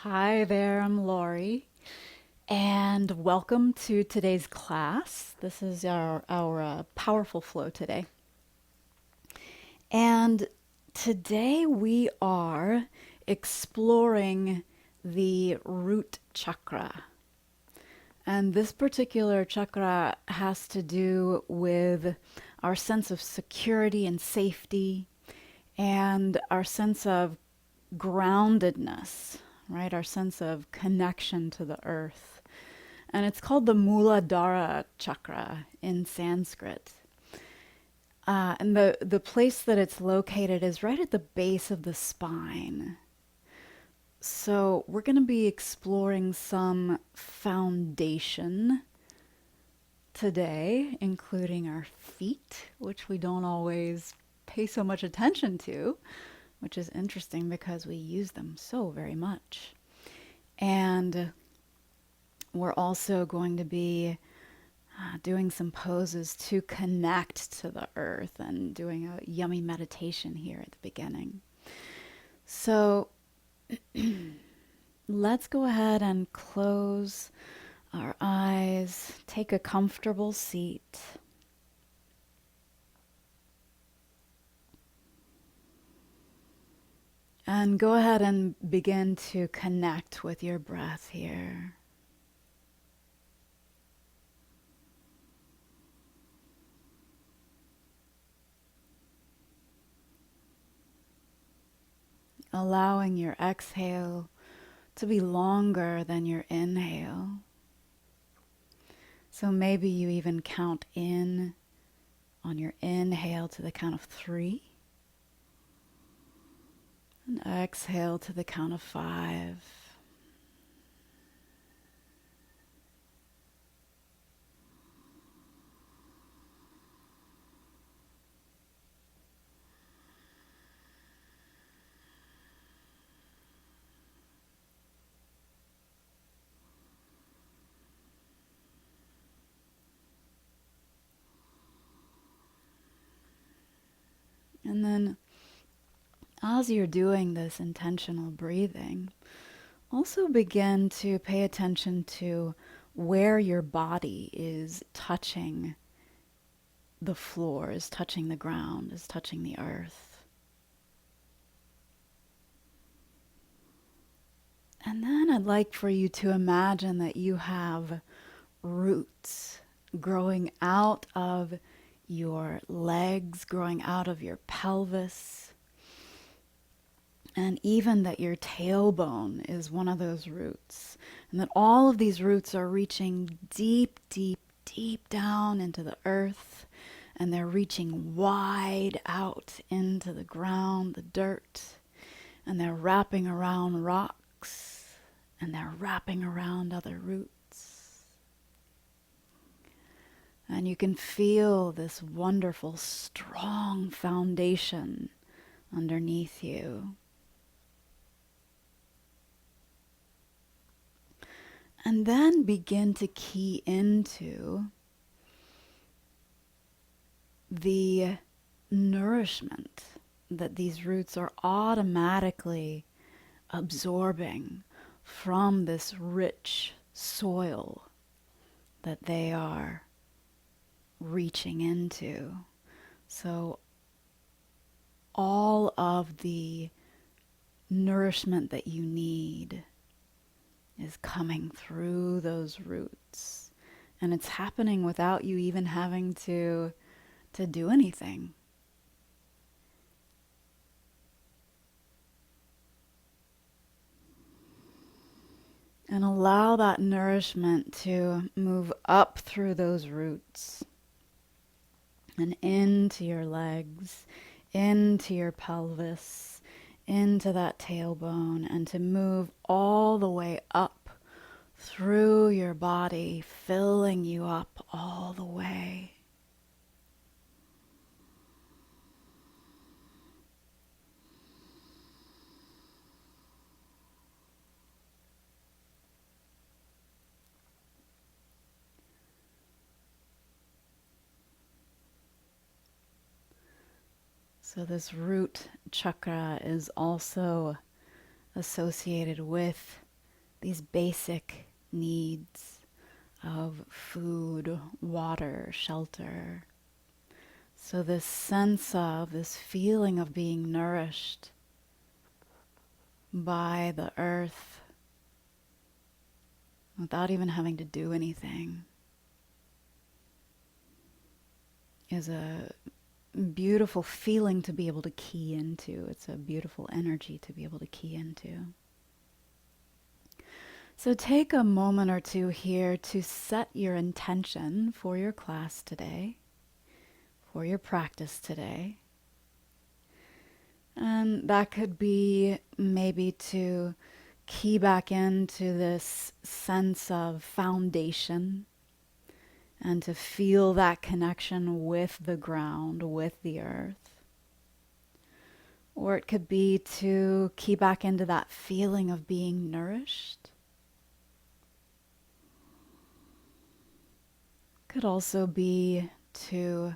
Hi there, I'm Lorrie, and welcome to today's class. This is our powerful flow today. And today we are exploring the root chakra. And this particular chakra has to do with our sense of security and safety and our sense of groundedness, right? Our sense of connection to the earth. And it's called the Muladhara chakra in Sanskrit. And the place that it's located is right at the base of the spine. So we're going to be exploring some foundation today, including our feet, which we don't always pay so much attention to, which is interesting because we use them so very much. And we're also going to be doing some poses to connect to the earth and doing a yummy meditation here at the beginning. So let's go ahead and close our eyes, take a comfortable seat. And go ahead and begin to connect with your breath here. Allowing your exhale to be longer than your inhale. So maybe you even count in on your inhale to the count of 3. And exhale to the count of 5. And then as you're doing this intentional breathing, also begin to pay attention to where your body is touching the floor, is touching the ground, is touching the earth. And then I'd like for you to imagine that you have roots growing out of your legs, growing out of your pelvis, and even that your tailbone is one of those roots, and that all of these roots are reaching deep, deep, deep down into the earth, and they're reaching wide out into the ground, the dirt, and they're wrapping around rocks, and they're wrapping around other roots. And you can feel this wonderful, strong foundation underneath you. And then begin to key into the nourishment that these roots are automatically absorbing from this rich soil that they are reaching into. So all of the nourishment that you need is coming through those roots. And it's happening without you even having to do anything. And allow that nourishment to move up through those roots and into your legs, into your pelvis, into that tailbone, and to move all the way up through your body, filling you up all the way. So this root chakra is also associated with these basic needs of food, water, shelter. So this sense of, this feeling of being nourished by the earth without even having to do anything is a beautiful feeling to be able to key into. It's a beautiful energy to be able to key into. So take a moment or two here to set your intention for your class today, for your practice today. And that could be maybe to key back into this sense of foundation and to feel that connection with the ground, with the earth. Or it could be to key back into that feeling of being nourished. Could also be to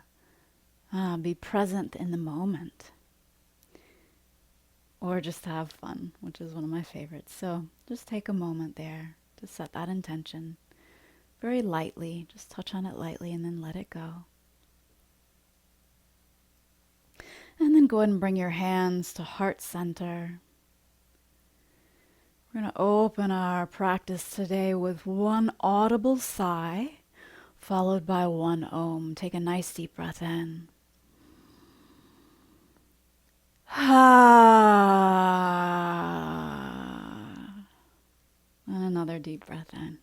be present in the moment. Or just have fun, which is one of my favorites. So just take a moment there to set that intention very lightly. Just touch on it lightly and then let it go. And then go ahead and bring your hands to heart center. We're going to open our practice today with one audible sigh, followed by one Om. Take a nice deep breath in. And another deep breath in.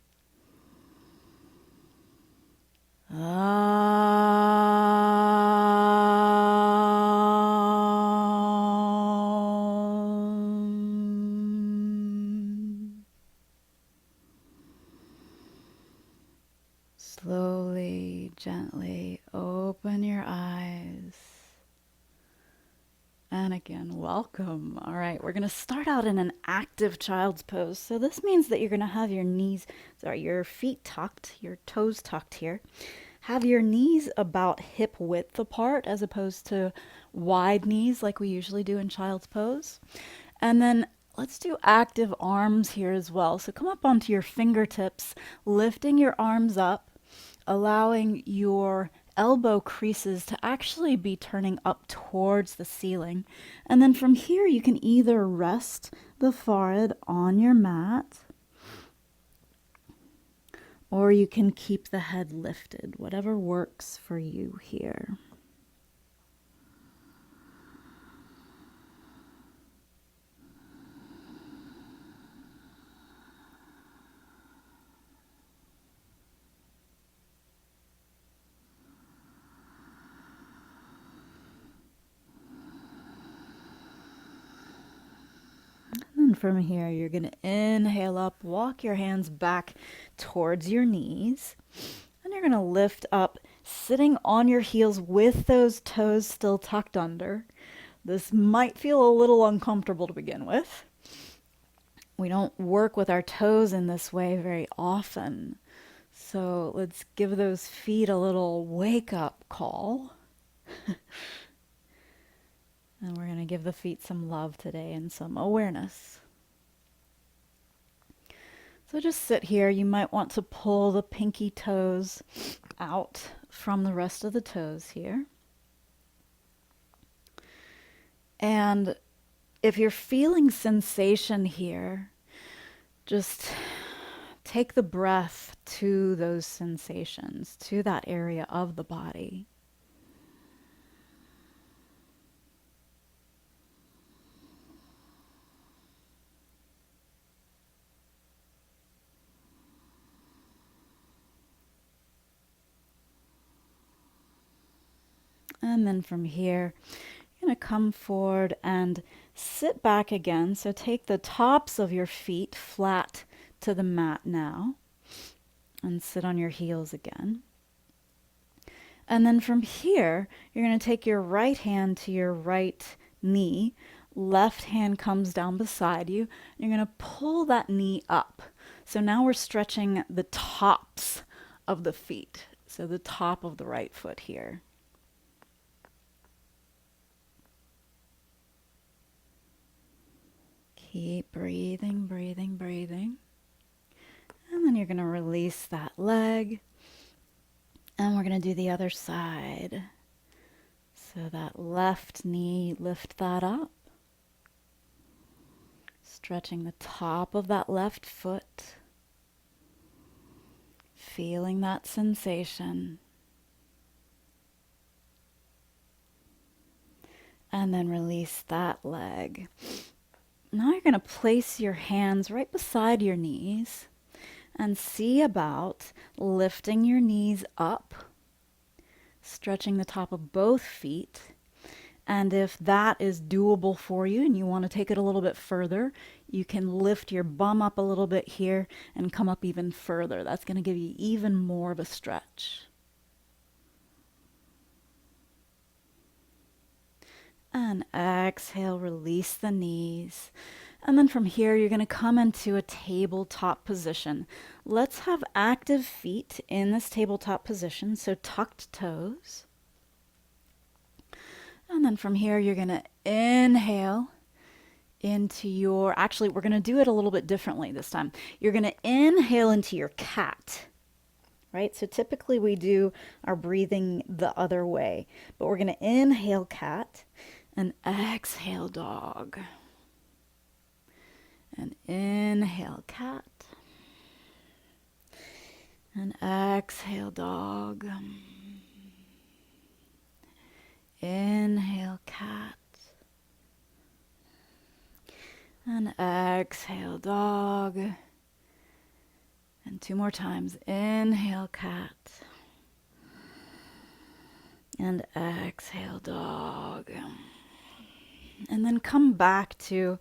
Slowly, gently open your eyes. And again, welcome. All right, we're going to start out in an active child's pose. So this means that you're going to have your feet tucked, your toes tucked here. Have your knees about hip width apart as opposed to wide knees like we usually do in child's pose. And then let's do active arms here as well. So come up onto your fingertips, lifting your arms up, allowing your elbow creases to actually be turning up towards the ceiling. And then from here, you can either rest the forehead on your mat, or you can keep the head lifted, whatever works for you here. And from here, you're going to inhale up, walk your hands back towards your knees, and you're going to lift up, sitting on your heels with those toes still tucked under. This might feel a little uncomfortable to begin with. We don't work with our toes in this way very often. So let's give those feet a little wake-up call. And we're going to give the feet some love today and some awareness. So just sit here. You might want to pull the pinky toes out from the rest of the toes here. And if you're feeling sensation here, just take the breath to those sensations, to that area of the body. And then from here, you're going to come forward and sit back again. So take the tops of your feet flat to the mat now and sit on your heels again. And then from here, you're going to take your right hand to your right knee. Left hand comes down beside you. You're going to pull that knee up. So now we're stretching the tops of the feet. So the top of the right foot here. Keep breathing, breathing, breathing. you're going to release that leg. And we're going to do the other side. So that left knee, lift that up. Stretching the top of that left foot. Feeling that sensation. And then release that leg. Now you're going to place your hands right beside your knees and see about lifting your knees up, stretching the top of both feet. And if that is doable for you and you want to take it a little bit further, you can lift your bum up a little bit here and come up even further. That's going to give you even more of a stretch. And exhale, release the knees. And then from here, you're going to come into a tabletop position. Let's have active feet in this tabletop position, so tucked toes. And then from here, you're going to inhale into your, actually, we're going to do it a little bit differently this time. You're going to inhale into your cat, right? So typically we do our breathing the other way, but we're going to inhale cat and exhale dog. And inhale cat. And exhale dog. Inhale cat. And exhale dog. And 2 more times. Inhale cat. And exhale dog. And then come back to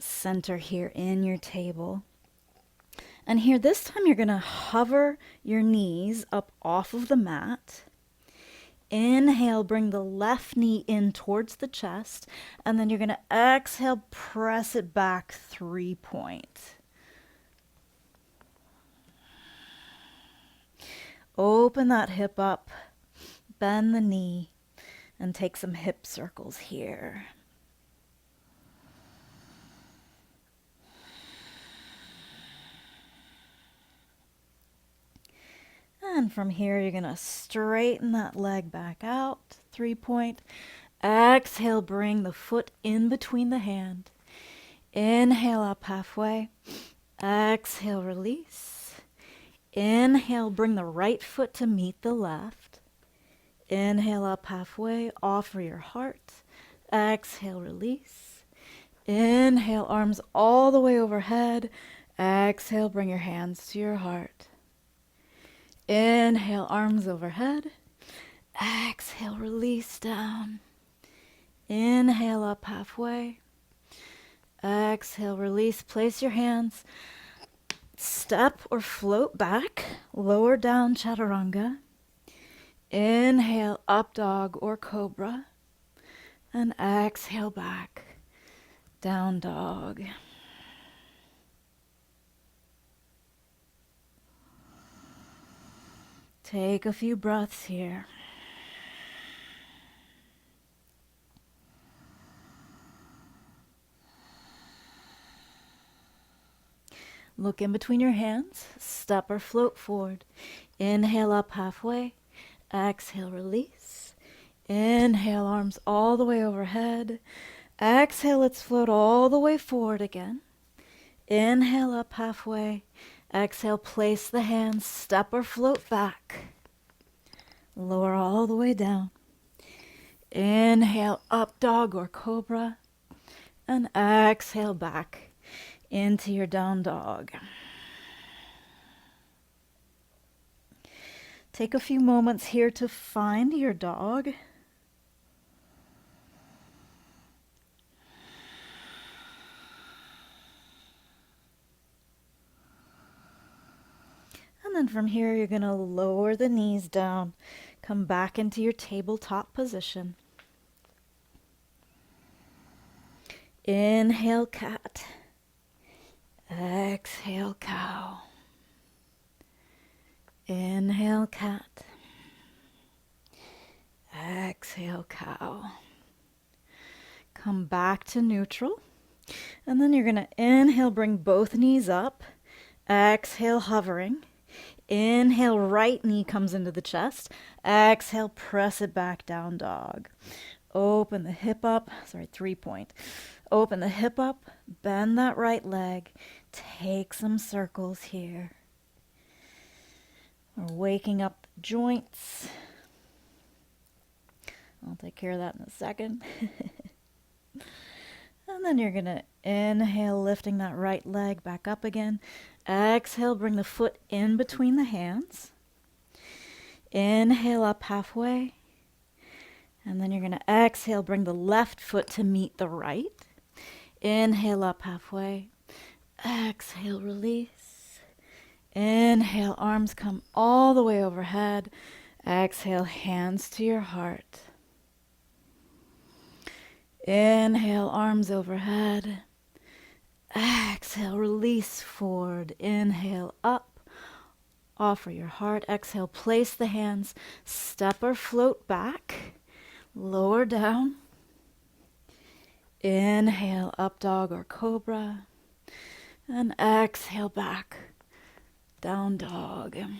center here in your table. And here this time you're going to hover your knees up off of the mat. Inhale, bring the left knee in towards the chest. And then you're going to exhale, press it back 3-point. Open that hip up, bend the knee, and take some hip circles here. And from here, you're going to straighten that leg back out, 3-point. Exhale, bring the foot in between the hand. Inhale up halfway. Exhale, release. Inhale, bring the right foot to meet the left. Inhale up halfway, offer your heart. Exhale, release. Inhale, arms all the way overhead. Exhale, bring your hands to your heart. Inhale, arms overhead. Exhale, release down. Inhale up halfway. Exhale, release. Place your hands. Step or float back. Lower down chaturanga. Inhale, up dog or cobra. And exhale back. Down dog. Take a few breaths here. Look in between your hands, step or float forward. Inhale up halfway, exhale, release. Inhale, arms all the way overhead. Exhale, let's float all the way forward again. Inhale up halfway. Exhale, place the hands, step or float back. Lower all the way down. Inhale, up dog or cobra. And exhale back into your down dog. Take a few moments here to find your dog. And then from here, you're going to lower the knees down, come back into your tabletop position. Inhale, cat. Exhale, cow. Inhale, cat. Exhale, cow. Come back to neutral. And then you're going to inhale, bring both knees up. Exhale, hovering. Inhale, right knee comes into the chest. Exhale, press it back, down dog. Open the hip up, 3-point. Open the hip up, bend that right leg. Take some circles here. We're waking up the joints. I'll take care of that in a second. And then you're going to inhale, lifting that right leg back up again. Exhale, bring the foot in between the hands. Inhale up halfway. And then you're going to exhale, bring the left foot to meet the right. Inhale up halfway. Exhale, release. Inhale, arms come all the way overhead. Exhale, hands to your heart. Inhale, arms overhead. Exhale, release forward. Inhale, up. Offer your heart. Exhale, place the hands. Step or float back. Lower down. Inhale, up dog or cobra. And exhale, back. Down dog. Let's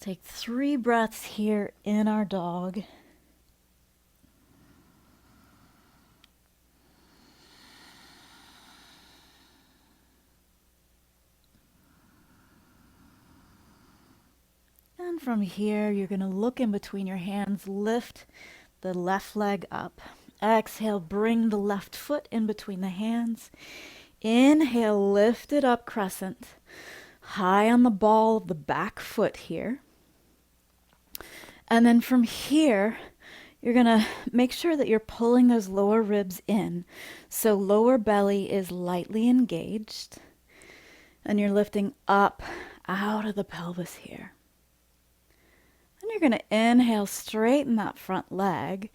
take 3 breaths here in our dog. And from here, you're going to look in between your hands, lift the left leg up. Exhale, bring the left foot in between the hands. Inhale, lift it up, crescent. High on the ball of the back foot here. And then from here, you're going to make sure that you're pulling those lower ribs in. So lower belly is lightly engaged. And you're lifting up out of the pelvis here. And you're going to inhale, straighten that front leg.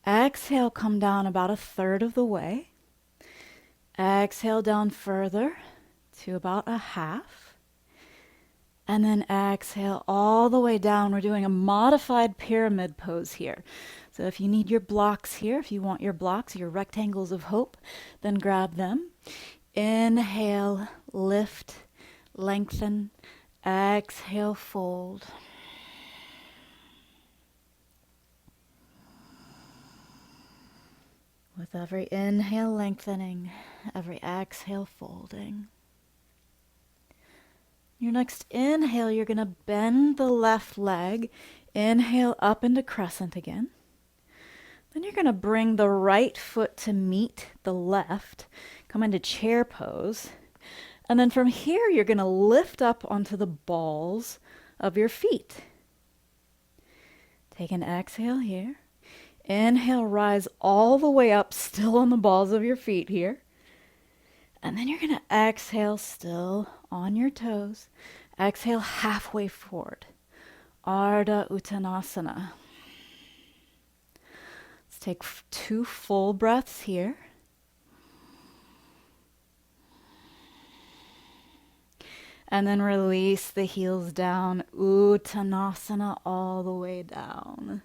Exhale, come down about 1/3 of the way. Exhale down further to about 1/2. And then exhale all the way down. We're doing a modified pyramid pose here. So if you need your blocks here, if you want your blocks, your rectangles of hope, then grab them. Inhale, lift, lengthen. Exhale, fold. With every inhale, lengthening, every exhale, folding. Your next inhale, you're going to bend the left leg. Inhale up into crescent again. Then you're going to bring the right foot to meet the left. Come into chair pose. And then from here, you're going to lift up onto the balls of your feet. Take an exhale here. Inhale, rise all the way up, still on the balls of your feet here. And then you're going to exhale, still on your toes. Exhale halfway forward. Ardha Uttanasana. Let's take 2 full breaths here. And then release the heels down. Uttanasana all the way down.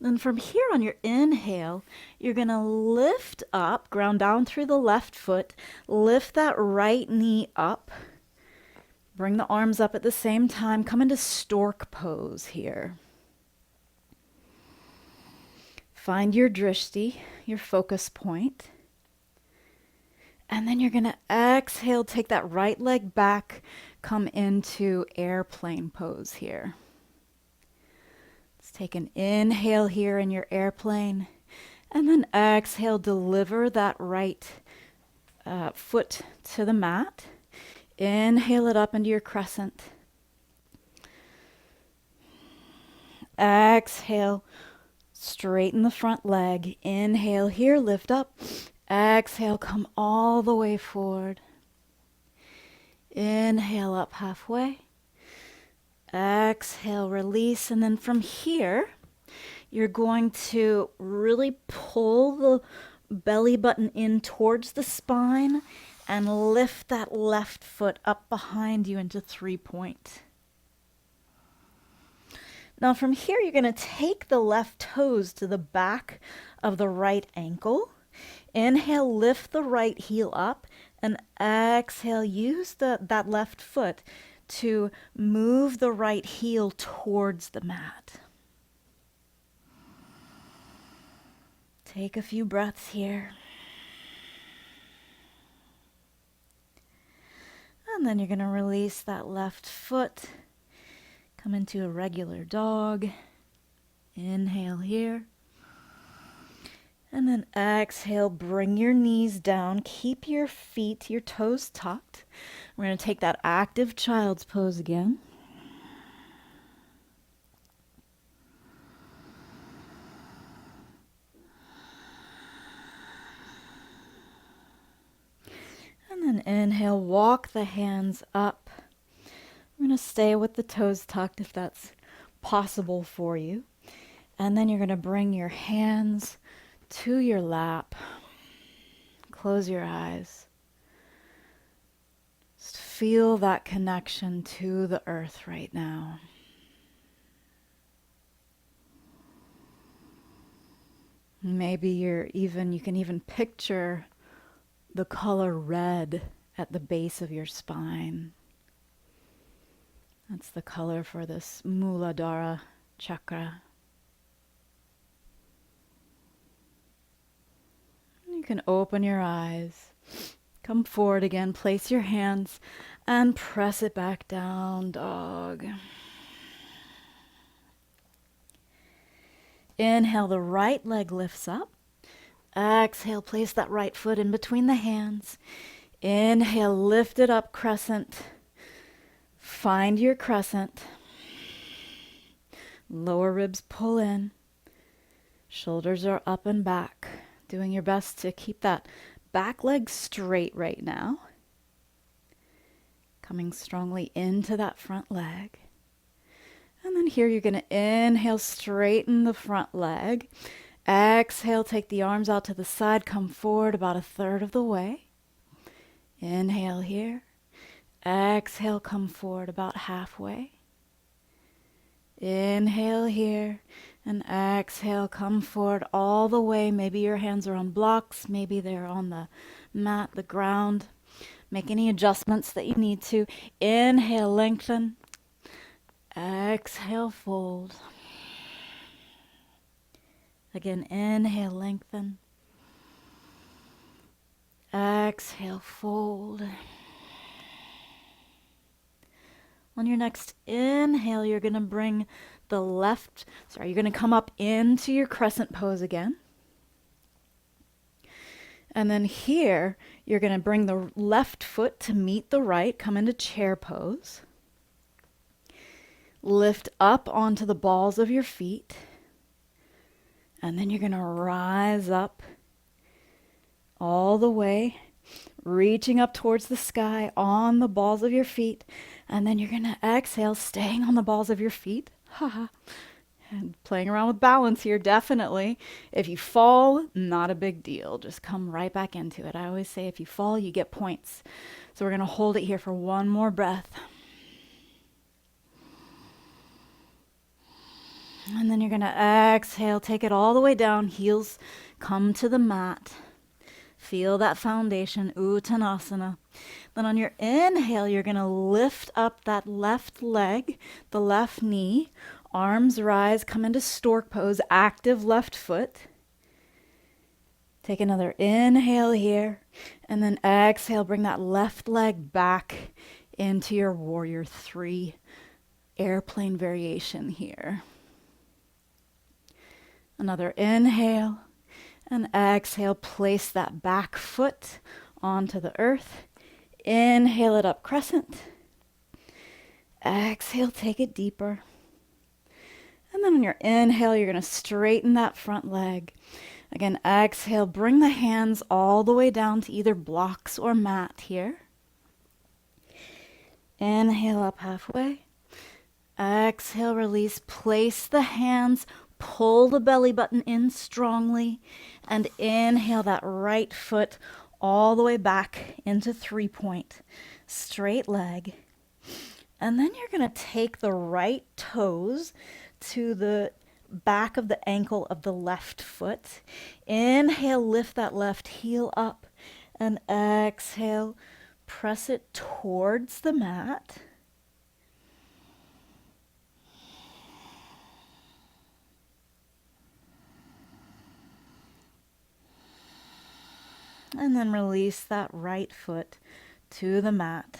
Then from here on your inhale, you're going to lift up, ground down through the left foot, lift that right knee up, bring the arms up at the same time, come into stork pose here. Find your drishti, your focus point. And then you're going to exhale, take that right leg back, come into airplane pose here. Take an inhale here in your airplane, and then exhale, deliver that right foot to the mat. Inhale it up into your crescent. Exhale, straighten the front leg. Inhale here, lift up. Exhale, come all the way forward. Inhale up halfway. Exhale, release, and then from here, you're going to really pull the belly button in towards the spine and lift that left foot up behind you into 3-point. Now from here, you're going to take the left toes to the back of the right ankle. Inhale, lift the right heel up, and exhale, use that left foot to move the right heel towards the mat. Take a few breaths here. And then you're going to release that left foot. Come into a regular dog. Inhale here. And then exhale, bring your knees down. Keep your feet, your toes tucked. We're going to take that active child's pose again. And then inhale, walk the hands up. We're going to stay with the toes tucked if that's possible for you. And then you're going to bring your hands to your lap. Close your eyes. Just feel that connection to the earth right now. Maybe you can even picture the color red at the base of your spine. That's the color for this Muladhara chakra. You can open your eyes, come forward again, place your hands and press it back down, dog. Inhale, the right leg lifts up. Exhale, place that right foot in between the hands. Inhale, lift it up, crescent. Find your crescent. Lower ribs pull in. Shoulders are up and back. Doing your best to keep that back leg straight right now. Coming strongly into that front leg. And then here you're going to inhale, straighten the front leg. Exhale, take the arms out to the side, come forward about a third of the way. Inhale here. Exhale, come forward about halfway. Inhale here. And exhale, come forward all the way. Maybe your hands are on blocks. Maybe they're on the mat, the ground. Make any adjustments that you need to. Inhale, lengthen. Exhale, fold. Again, inhale, lengthen. Exhale, fold. On your next inhale, you're going to bring you're going to come up into your crescent pose again. And then here, you're going to bring the left foot to meet the right, come into chair pose. Lift up onto the balls of your feet. And then you're going to rise up all the way, reaching up towards the sky on the balls of your feet. And then you're going to exhale, staying on the balls of your feet. And playing around with balance here, definitely. If you fall, not a big deal. Just come right back into it. I always say if you fall, you get points. So we're going to hold it here for one more breath. And then you're going to exhale, take it all the way down, heels come to the mat. Feel that foundation, Uttanasana. Then on your inhale, you're going to lift up that left leg, the left knee. Arms rise, come into stork pose, active left foot. Take another inhale here. And then exhale, bring that left leg back into your warrior 3 airplane variation here. Another inhale. And exhale, place that back foot onto the earth. Inhale it up, crescent. Exhale, take it deeper. And then on your inhale, you're going to straighten that front leg. Again, exhale, bring the hands all the way down to either blocks or mat here. Inhale up halfway. Exhale, release. Place the hands, pull the belly button in strongly, and inhale that right foot all the way back into 3-point. Straight leg. And then you're going to take the right toes to the back of the ankle of the left foot. Inhale, lift that left heel up, and exhale, press it towards the mat. And then release that right foot to the mat.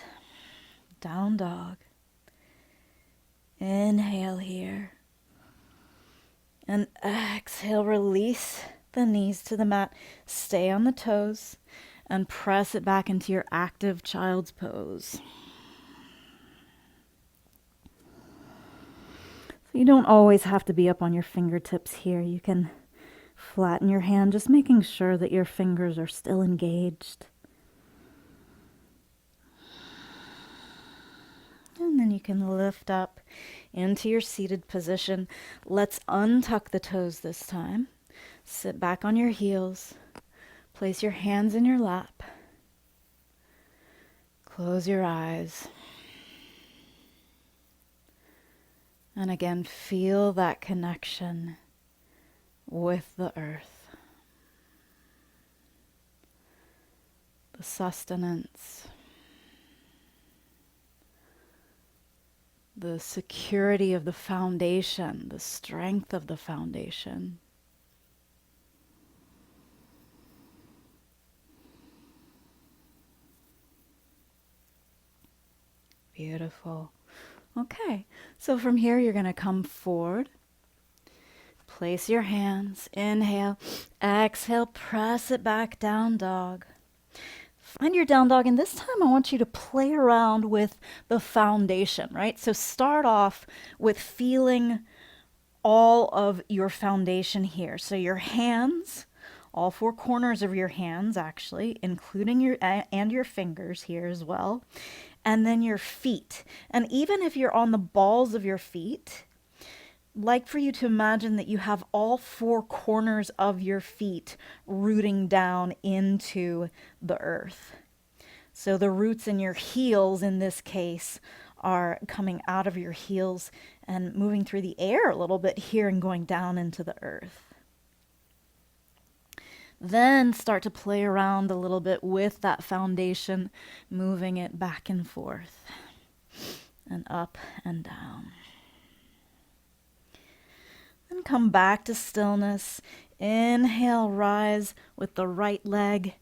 Down dog. Inhale here. And exhale, release the knees to the mat. Stay on the toes and press it back into your active child's pose. So you don't always have to be up on your fingertips here. You can flatten your hand, just making sure that your fingers are still engaged. And then you can lift up into your seated position. Let's untuck the toes this time. Sit back on your heels. Place your hands in your lap. Close your eyes. And again, feel that connection with the earth. The sustenance. The security of the foundation, the strength of the foundation. Beautiful. Okay, so from here you're going to come forward. Place your hands. Inhale. Exhale. Press it back. Down dog. Find your down dog, and this time I want you to play around with the foundation, right? So start off with feeling all of your foundation here. So your hands, all four corners of your hands actually, including your fingers here as well. And then your feet. And even if you're on the balls of your feet, like for you to imagine that you have all four corners of your feet rooting down into the earth. So the roots in your heels in this case are coming out of your heels and moving through the air a little bit here and going down into the earth. Then start to play around a little bit with that foundation, moving it back and forth and up and down. And come back to stillness. Inhale, rise with the right leg.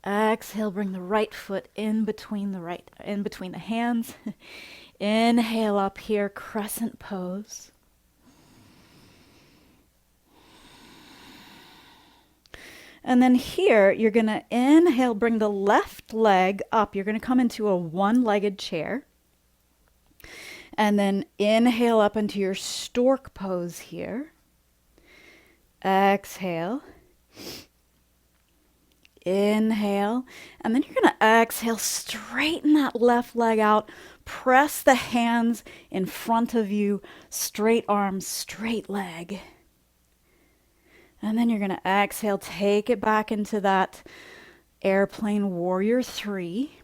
Exhale, bring the right foot in between the hands. Inhale up here, crescent pose. And then here, you're going to inhale, bring the left leg up. You're going to come into a one-legged chair. And then inhale up into your stork pose here. Exhale. Inhale. And then you're going to exhale, straighten that left leg out. Press the hands in front of you. Straight arms, straight leg. And then you're going to exhale, take it back into that airplane warrior 3.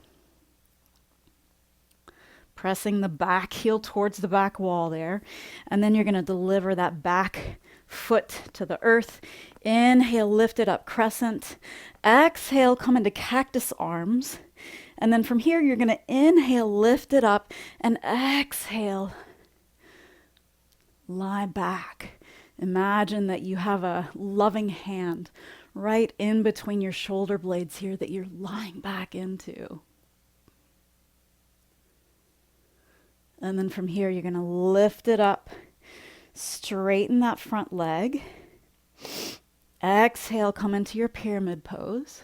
Pressing the back heel towards the back wall there. And then you're going to deliver that back foot to the earth. Inhale, lift it up, crescent. Exhale, come into cactus arms. And then from here, you're going to inhale, lift it up, and exhale, lie back. Imagine that you have a loving hand right in between your shoulder blades here that you're lying back into. And then from here, you're going to lift it up, straighten that front leg. Exhale, come into your pyramid pose.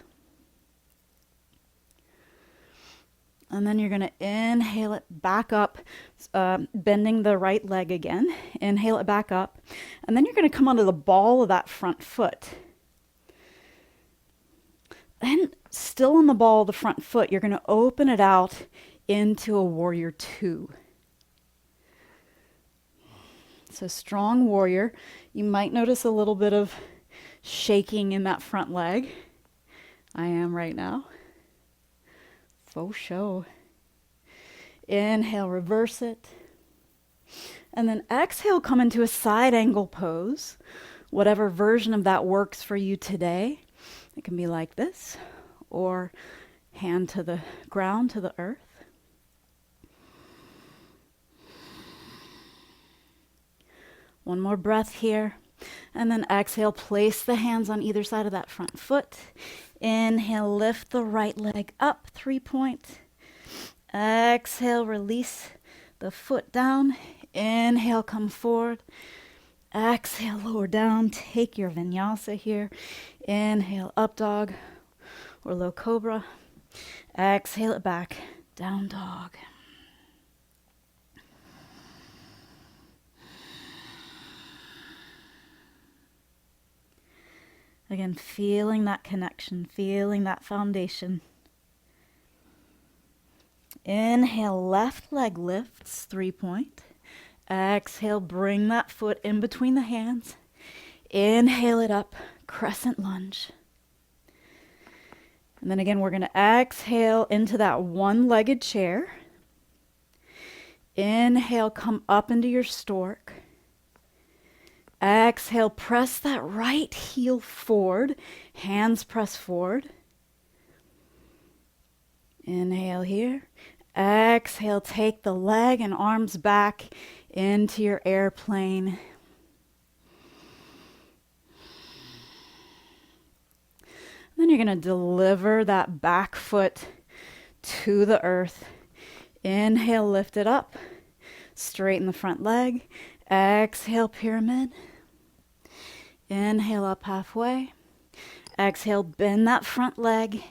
And then you're going to inhale it back up, bending the right leg again. Inhale it back up. And then you're going to come onto the ball of that front foot. Then, still on the ball of the front foot, you're going to open it out into a warrior 2. So strong warrior. You might notice a little bit of shaking in that front leg. I am right now. Faux show. Inhale, reverse it. And then exhale, come into a side angle pose, whatever version of that works for you today. It can be like this, or hand to the ground, to the earth. One more breath here. And then exhale, place the hands on either side of that front foot. Inhale, lift the right leg up, 3-point. Exhale, release the foot down. Inhale, come forward. Exhale, lower down. Take your vinyasa here. Inhale, up dog or low cobra. Exhale it back, down dog. Again, feeling that connection, feeling that foundation. Inhale, left leg lifts, 3-point. Exhale, bring that foot in between the hands. Inhale it up, crescent lunge. And then again, we're going to exhale into that one-legged chair. Inhale, come up into your stork. Exhale, press that right heel forward. Hands press forward. Inhale here. Exhale, take the leg and arms back into your airplane. Then you're going to deliver that back foot to the earth. Inhale, lift it up. Straighten the front leg. Exhale, pyramid. Inhale, up halfway. Exhale, bend that front leg.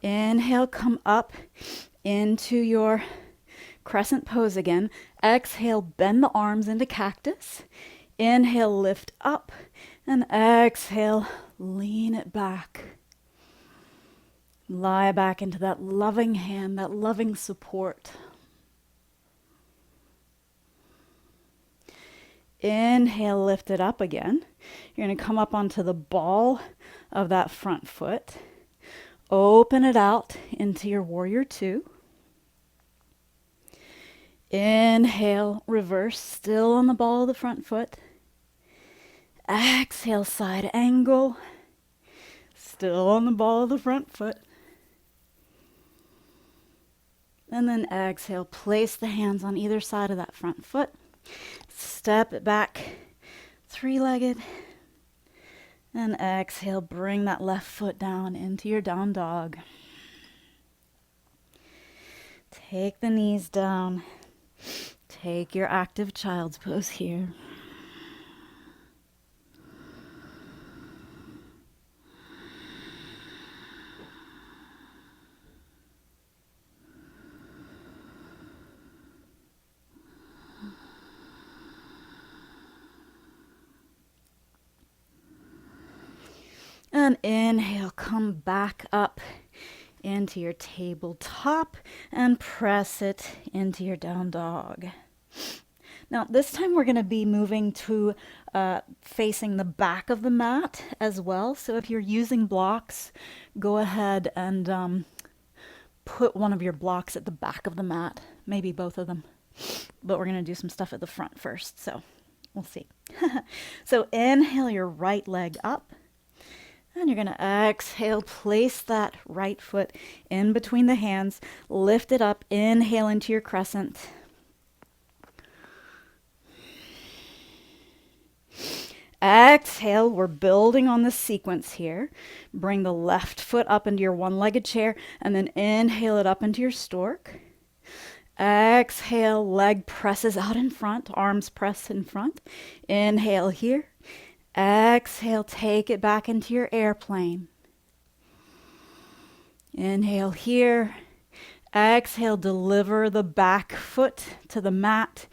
Inhale, come up into your crescent pose again. Exhale, bend the arms into cactus. Inhale, lift up. And exhale, lean it back. Lie back into that loving hand, that loving support. Inhale, lift it up again. You're going to come up onto the ball of that front foot. Open it out into your warrior two. Inhale, reverse, still on the ball of the front foot. Exhale, side angle. Still on the ball of the front foot. And then exhale, place the hands on either side of that front foot. Step it back, three-legged. And exhale, bring that left foot down into your down dog. Take the knees down. Take your active child's pose here. And inhale, come back up into your tabletop and press it into your down dog. Now, this time we're going to be moving to facing the back of the mat as well. So if you're using blocks, go ahead and put one of your blocks at the back of the mat, maybe both of them. But we're going to do some stuff at the front first, so we'll see. So inhale your right leg up. And you're going to exhale, place that right foot in between the hands, lift it up, inhale into your crescent. Exhale, we're building on the sequence here. Bring the left foot up into your one-legged chair, and then inhale it up into your stork. Exhale, leg presses out in front, arms press in front. Inhale here. Exhale, take it back into your airplane. Inhale here. Exhale, deliver the back foot to the mat.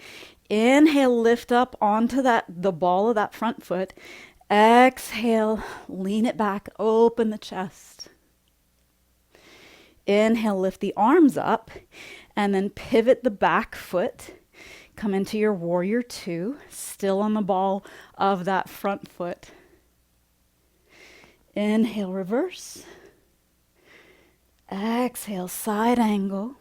Inhale, lift up onto the ball of that front foot. Exhale, lean it back, open the chest. Inhale, lift the arms up, and then pivot the back foot. Come into your warrior two, still on the ball of that front foot. Inhale, reverse. Exhale, side angle.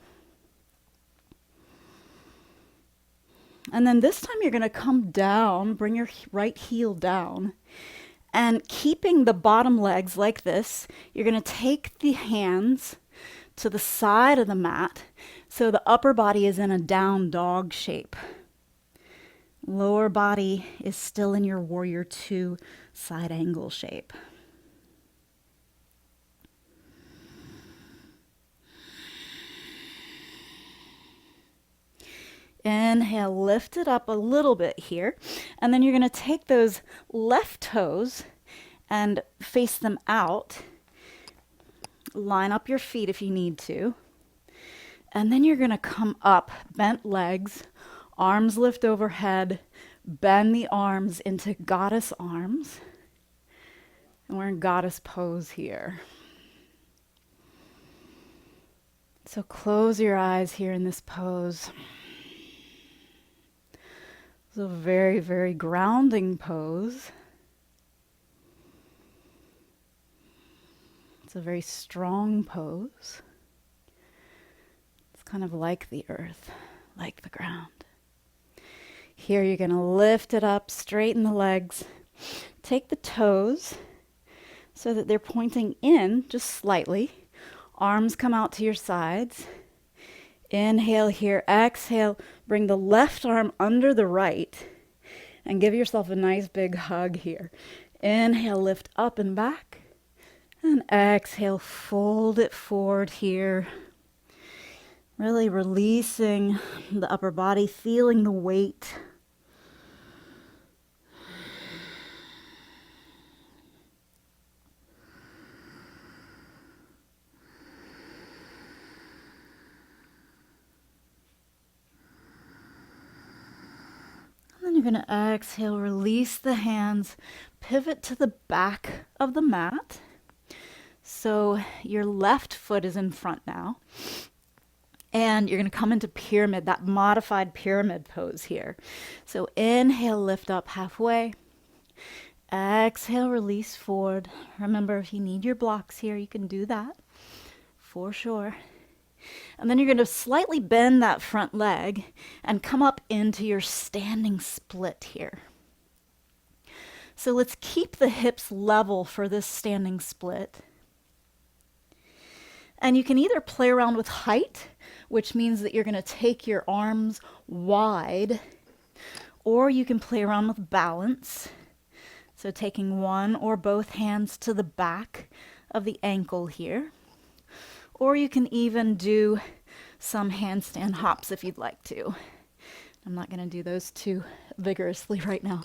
And then this time you're going to come down, bring your right heel down, and keeping the bottom legs like this, you're going to take the hands to the side of the mat so the upper body is in a down dog shape. Lower body is still in your warrior 2 side angle shape. Inhale, lift it up a little bit here. And then you're going to take those left toes and face them out. Line up your feet if you need to. And then you're going to come up, bent legs, arms lift overhead, bend the arms into goddess arms. And we're in goddess pose here. So close your eyes here in this pose. It's a very, very grounding pose. It's a very strong pose. It's kind of like the earth, like the ground. Here you're going to lift it up, straighten the legs. Take the toes so that they're pointing in just slightly. Arms come out to your sides. Inhale here, exhale, bring the left arm under the right and give yourself a nice big hug here. Inhale, lift up and back, and exhale, fold it forward here. Really releasing the upper body, feeling the weight. Then you're going to exhale, release the hands, pivot to the back of the mat. So your left foot is in front now. And you're going to come into pyramid, that modified pyramid pose here. So inhale, lift up halfway. Exhale, release forward. Remember, if you need your blocks here, you can do that for sure. And then you're going to slightly bend that front leg and come up into your standing split here. So let's keep the hips level for this standing split. And you can either play around with height, which means that you're going to take your arms wide, or you can play around with balance. So taking one or both hands to the back of the ankle here. Or you can even do some handstand hops if you'd like to. I'm not going to do those too vigorously right now.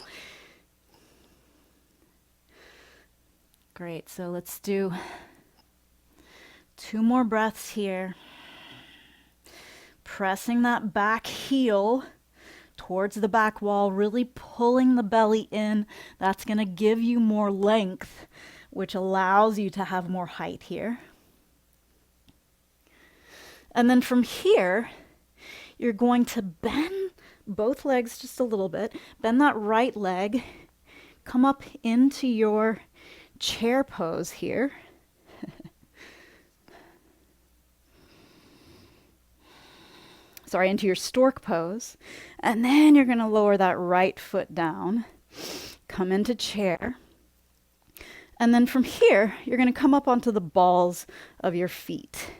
Great, so let's do 2 more breaths here. Pressing that back heel towards the back wall, really pulling the belly in. That's going to give you more length, which allows you to have more height here. And then from here, you're going to bend both legs just a little bit. Bend that right leg. Come up into your chair pose here. Sorry, into your stork pose. And then you're going to lower that right foot down. Come into chair. And then from here, you're going to come up onto the balls of your feet.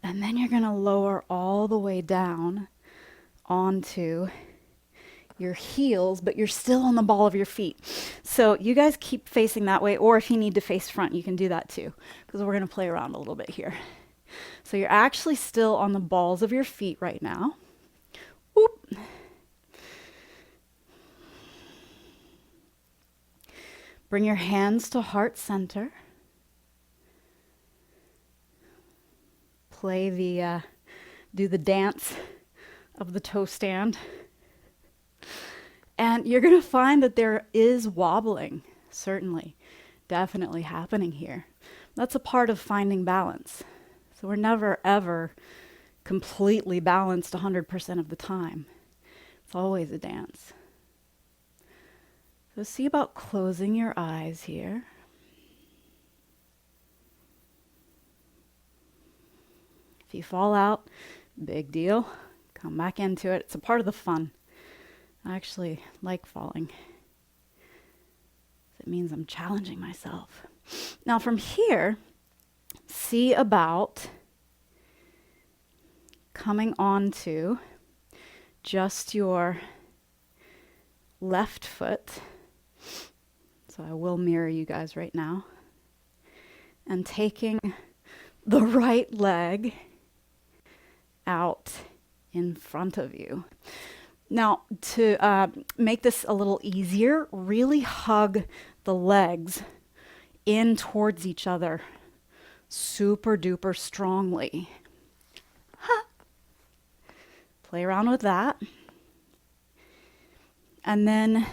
And then you're going to lower all the way down onto your heels, but you're still on the ball of your feet. So you guys keep facing that way, or if you need to face front, you can do that too, because we're going to play around a little bit here. So you're actually still on the balls of your feet right now. Whoop. Bring your hands to heart center. Do the dance of the toe stand. And you're going to find that there is wobbling, certainly, definitely happening here. That's a part of finding balance. So we're never, ever completely balanced 100% of the time. It's always a dance. So see about closing your eyes here. If you fall out, big deal. Come back into it. It's a part of the fun. I actually like falling. It means I'm challenging myself. Now from here, see about coming onto just your left foot. So I will mirror you guys right now. And taking the right leg out in front of you. Now, to make this a little easier, really hug the legs in towards each other super duper strongly. Play around with that. And then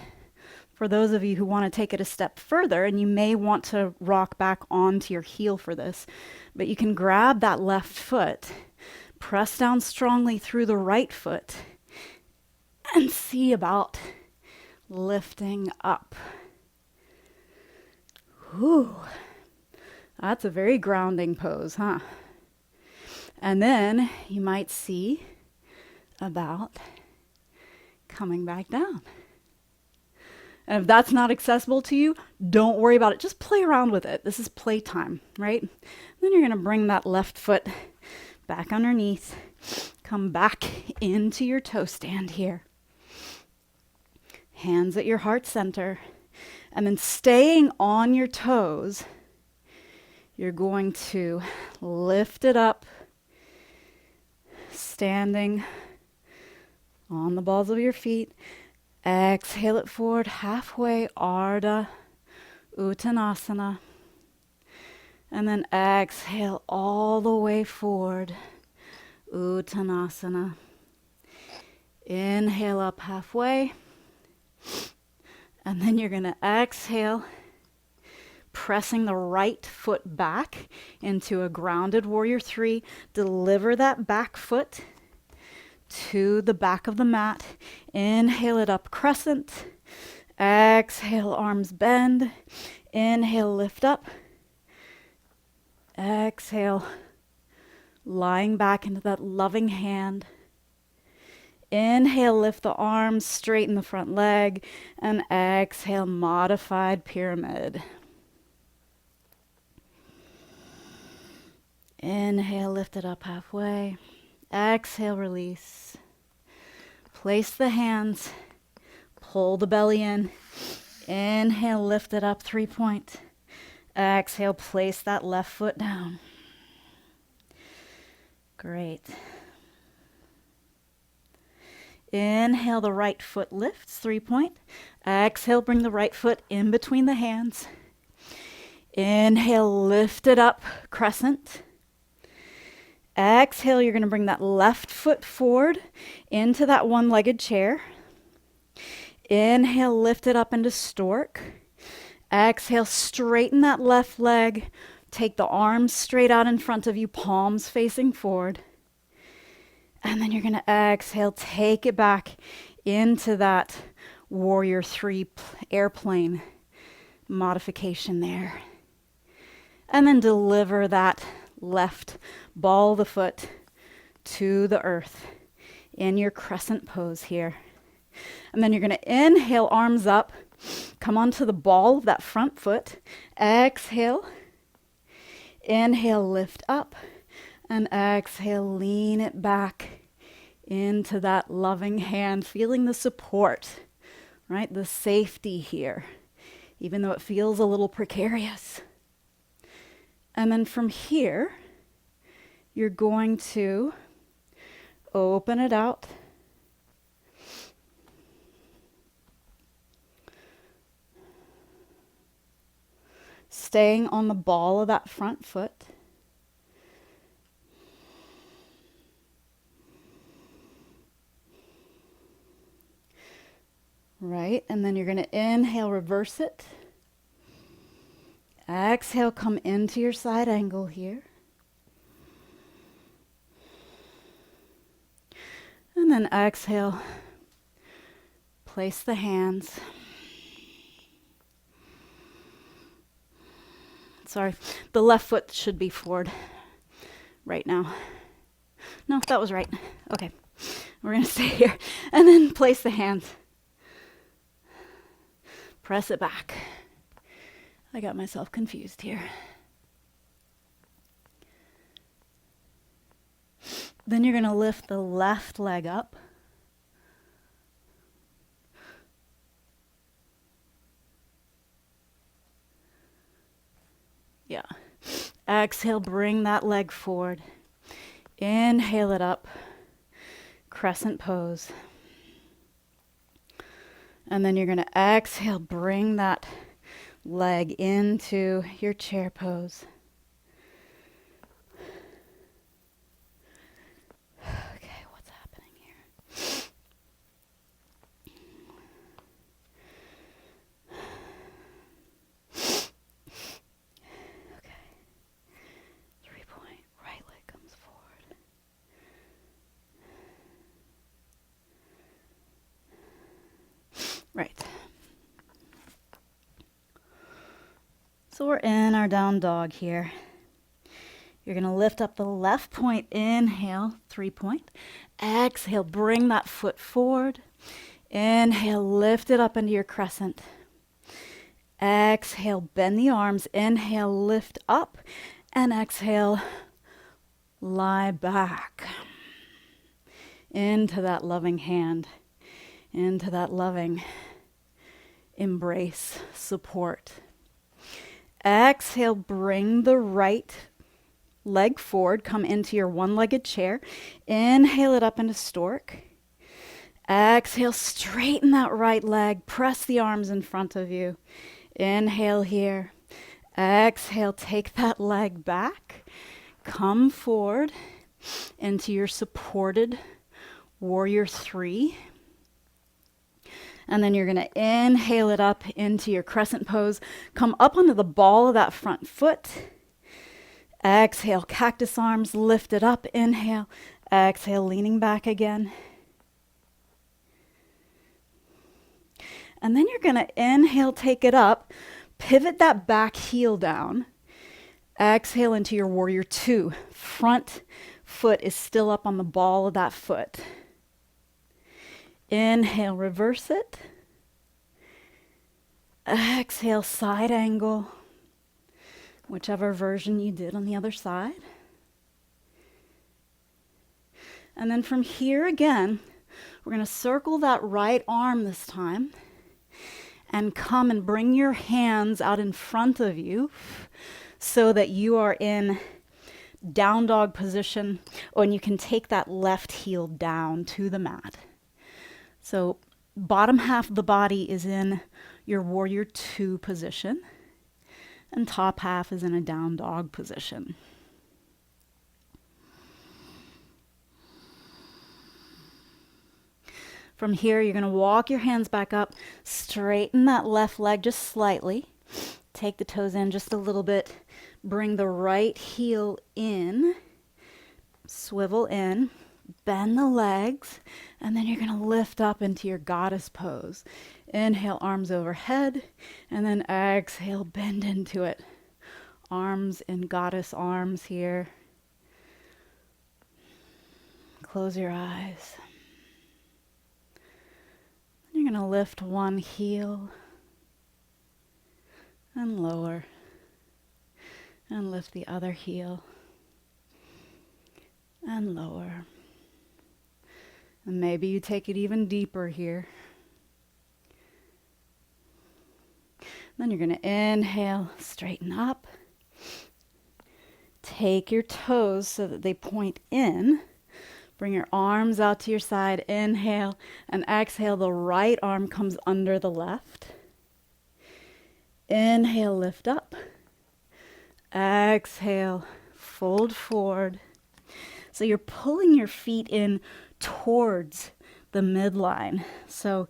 for those of you who want to take it a step further, and you may want to rock back onto your heel for this, but you can grab that left foot, press down strongly through the right foot, and see about lifting up. Whew. That's a very grounding pose, huh? And then you might see about coming back down. And if that's not accessible to you, don't worry about it. Just play around with it. This is playtime, right? Then you're going to bring that left foot back underneath. Come back into your toe stand here. Hands at your heart center. And then staying on your toes, you're going to lift it up, standing on the balls of your feet. Exhale it forward halfway, Ardha Uttanasana. And then exhale all the way forward, Uttanasana. Inhale up halfway. And then you're going to exhale, pressing the right foot back into a grounded warrior 3. Deliver that back foot to the back of the mat. Inhale it up, crescent. Exhale, arms bend. Inhale, lift up. Exhale, lying back into that loving hand. Inhale, lift the arms, straighten the front leg. And exhale, modified pyramid. Inhale, lift it up halfway. Exhale, release. Place the hands, pull the belly in. Inhale, lift it up, 3-point. Exhale, place that left foot down. Great. Inhale, the right foot lifts, 3-point. Exhale, bring the right foot in between the hands. Inhale, lift it up, crescent. Exhale, you're going to bring that left foot forward into that one-legged chair. Inhale, lift it up into stork. Exhale, straighten that left leg. Take the arms straight out in front of you, palms facing forward. And then you're going to exhale, take it back into that warrior 3 airplane modification there. And then deliver that left ball of the foot to the earth in your crescent pose here. And then you're going to inhale, arms up, come onto the ball of that front foot. Exhale. Inhale, lift up. And exhale, lean it back into that loving hand, feeling the support, right? The safety here, even though it feels a little precarious. And then from here, you're going to open it out. Staying on the ball of that front foot. Right, and then you're going to inhale, reverse it. Exhale, come into your side angle here. And then exhale, place the hands. Sorry, the left foot should be forward right now. No, that was right. Okay. We're going to stay here. And then place the hands. Press it back. I got myself confused here. Then you're going to lift the left leg up. Yeah. Exhale, bring that leg forward. Inhale it up. Crescent pose. And then you're going to exhale, bring that leg into your chair pose. Okay, what's happening here? Okay. 3-point, right leg comes forward. Right. So we're in our down dog here. You're going to lift up the left point. Inhale, 3-point. Exhale, bring that foot forward. Inhale, lift it up into your crescent. Exhale, bend the arms. Inhale, lift up. And exhale, lie back. Into that loving hand. Into that loving embrace, support. Exhale, bring the right leg forward. Come into your one-legged chair. Inhale it up into stork. Exhale, straighten that right leg. Press the arms in front of you. Inhale here. Exhale, take that leg back. Come forward into your supported warrior 3. And then you're going to inhale it up into your crescent pose. Come up onto the ball of that front foot. Exhale, cactus arms, lift it up. Inhale. Exhale, leaning back again. And then you're going to inhale, take it up. Pivot that back heel down. Exhale into your warrior 2. Front foot is still up on the ball of that foot. Inhale, reverse it. Exhale, side angle. Whichever version you did on the other side. And then from here again, we're going to circle that right arm this time. And come and bring your hands out in front of you so that you are in down dog position. And you can take that left heel down to the mat. So bottom half of the body is in your warrior 2 position, and top half is in a down dog position. From here, you're going to walk your hands back up, straighten that left leg just slightly, take the toes in just a little bit, bring the right heel in, swivel in, bend the legs, and then you're going to lift up into your goddess pose. Inhale, arms overhead, and then exhale, bend into it. Arms in goddess arms here. Close your eyes. You're going to lift one heel and lower, and lift the other heel and lower. And maybe you take it even deeper here. Then you're going to inhale, straighten up. Take your toes so that they point in. Bring your arms out to your side. Inhale and exhale. The right arm comes under the left. Inhale, lift up. Exhale, fold forward. So you're pulling your feet in towards the midline. So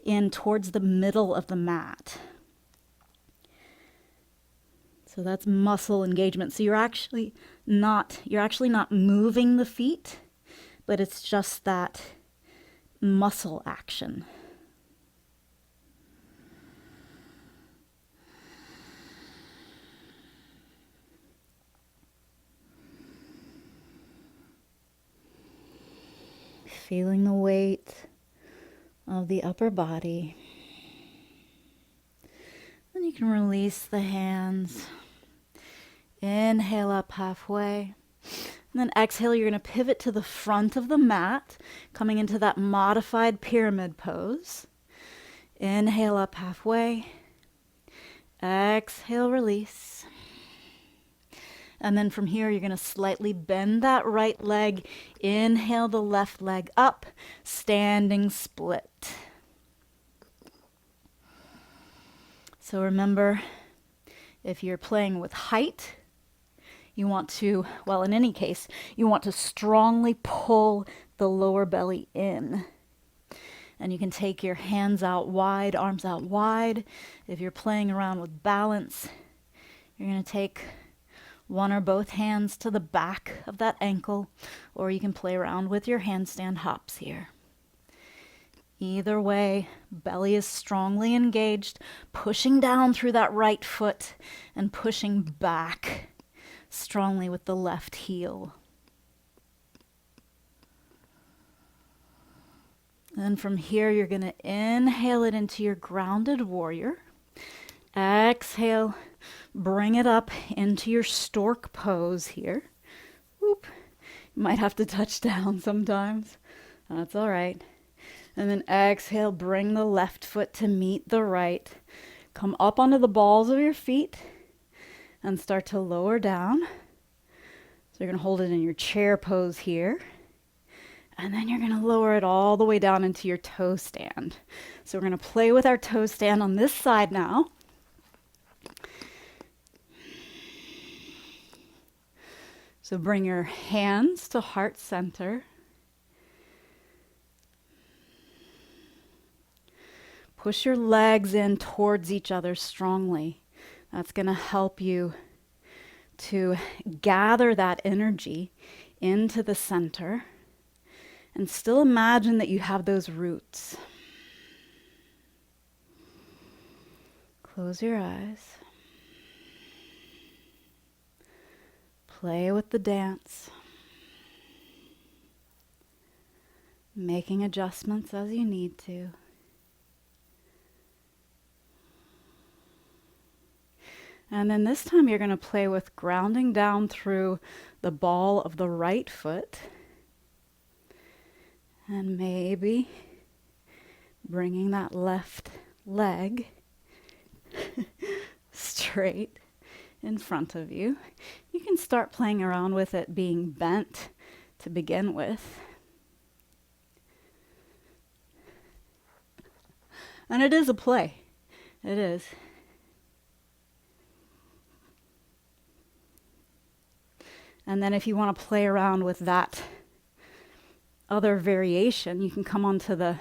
in towards the middle of the mat. So that's muscle engagement. So you're actually not moving the feet, but it's just that muscle action. feeling the weight of the upper body. Then you can release the hands. Inhale up halfway. And then exhale, you're going to pivot to the front of the mat, coming into that modified pyramid pose. Inhale up halfway. Exhale, release. And then from here, you're going to slightly bend that right leg. Inhale the left leg up, standing split. So remember, if you're playing with height, you want to, well, in any case, you want to strongly pull the lower belly in. And you can take your hands out wide, arms out wide. If you're playing around with balance, you're going to take one or both hands to the back of that ankle, or you can play around with your handstand hops here. Either way, belly is strongly engaged, pushing down through that right foot and pushing back strongly with the left heel. And from here, you're going to inhale it into your grounded warrior. Exhale, bring it up into your stork pose here. Whoop. You might have to touch down sometimes. That's all right. And then exhale, bring the left foot to meet the right. Come up onto the balls of your feet and start to lower down. So you're going to hold it in your chair pose here. And then you're going to lower it all the way down into your toe stand. So we're going to play with our toe stand on this side now. So bring your hands to heart center. Push your legs in towards each other strongly. That's going to help you to gather that energy into the center and still imagine that you have those roots. Close your eyes. Play with the dance. Making adjustments as you need to. And then this time you're going to play with grounding down through the ball of the right foot. And maybe bringing that left leg straight in front of you. You can start playing around with it being bent to begin with. And it is a play. It is. And then if you want to play around with that other variation, you can come onto the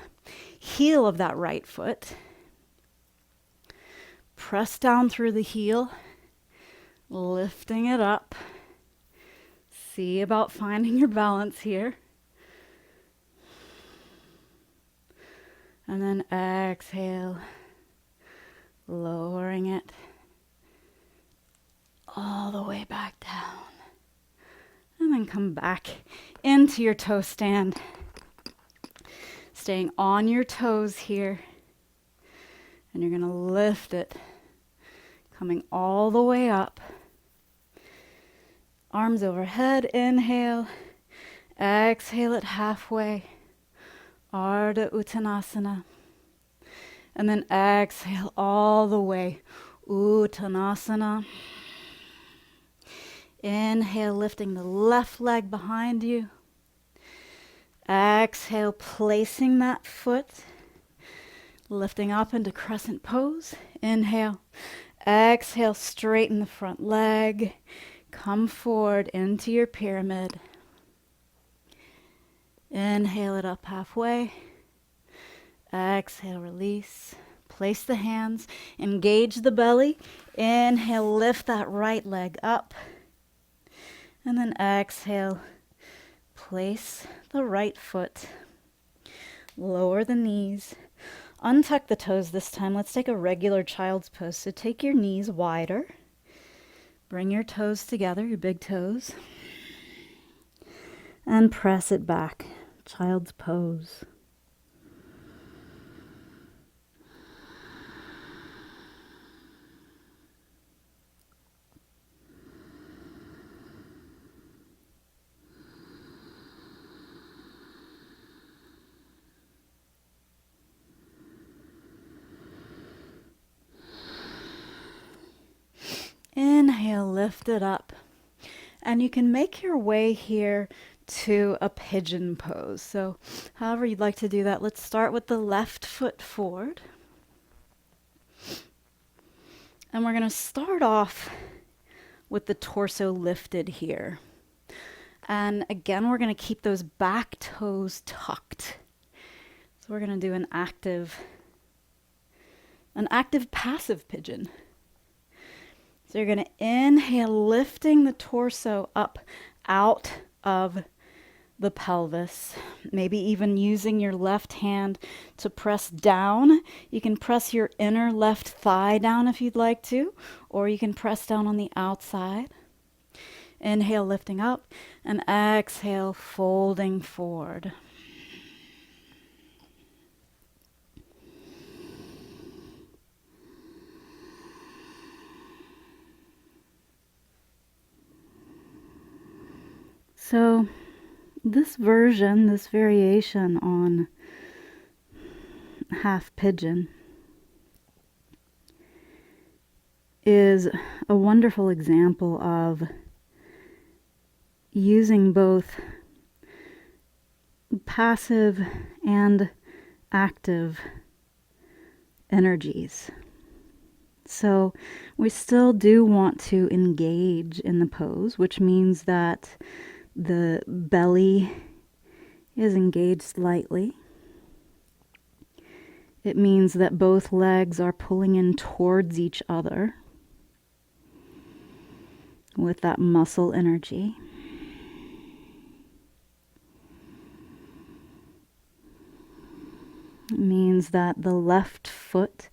heel of that right foot. Press down through the heel, lifting it up. See about finding your balance here. And then exhale, lowering it all the way back down. And then come back into your toe stand. Staying on your toes here. And you're going to lift it, coming all the way up. Arms overhead, inhale. Exhale it halfway. Ardha Uttanasana. And then exhale all the way. Uttanasana. Inhale, lifting the left leg behind you. Exhale, placing that foot. Lifting up into crescent pose. Inhale. Exhale, straighten the front leg. Come forward into your pyramid. Inhale it up halfway. Exhale, release. Place the hands. Engage the belly. Inhale, lift that right leg up. And then exhale, place the right foot, lower the knees, untuck the toes this time. Let's take a regular child's pose. So take your knees wider, bring your toes together, your big toes, and press it back child's pose. Inhale, lift it up. And you can make your way here to a pigeon pose. So however you'd like to do that, let's start with the left foot forward. And we're going to start off with the torso lifted here. And again, we're going to keep those back toes tucked. So we're going to do an active passive pigeon. So you're going to inhale, lifting the torso up out of the pelvis, maybe even using your left hand to press down. You can press your inner left thigh down if you'd like to, or you can press down on the outside. Inhale, lifting up, and exhale, folding forward. So this variation on half pigeon is a wonderful example of using both passive and active energies. So we still do want to engage in the pose, which means that the belly is engaged slightly. It means that both legs are pulling in towards each other with that muscle energy. It means that the left foot,